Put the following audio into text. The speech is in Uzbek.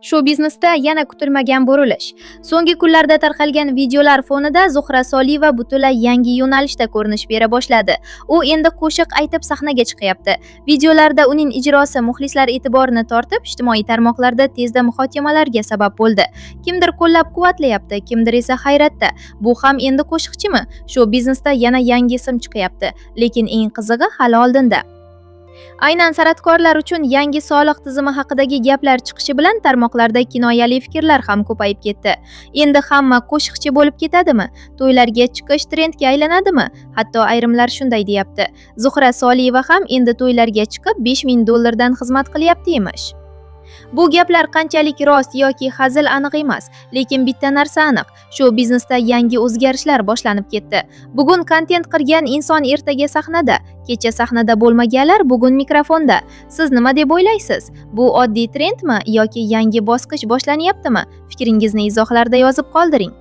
Shou biznesda yana kutilmagan burilish. So'nggi kunlarda tarqalgan videolar fonida Zuhra Soliyeva butunlay yangi yo'nalishda ko'rinish bera boshladi. U endi qo'shiq aytib sahnaga chiqyapti. Videolarda uning ijrosi muxlislar e'tiborini tortib, ijtimoiy tarmoqlarda tezda muhokamalarga sabab bo'ldi. Kimdir qo'llab-quvvatlayapti, kimdir esa hayratda. Bu ham endi qo'shiqchimi? Shou biznesda yana yangi ism chiqyapti, lekin eng qizig'i hali oldinda. Aynan san'atkorlar uchun yangi soliq tizimi haqidagi gaplar chiqishi bilan tarmoqlarda kinoyali fikrlar ham ko'payib ketdi. Endi hamma qo'shiqchi bo'lib ketadimi? To'ylarga chiqish trendga aylanadimi? Hatto ayrimlar shunday deyapti. Zuhra Soliyeva ham endi to'ylarga chiqib $5000 dan xizmat qilyapti emish. Bu gaplar qanchalik rost yoki hazil aniq emas, lekin bitta narsa aniq, shou biznesda yangi o'zgarishlar boshlanib ketdi. Bugun kontent qilgan inson ertaga sahnada, kecha sahnada bo'lmaganlar bugun mikrofonda. Siz nima deb o'ylaysiz? Bu oddiy trendmi yoki yangi bosqich boshlanyaptimi? Fikringizni izohlarda yozib qoldiring.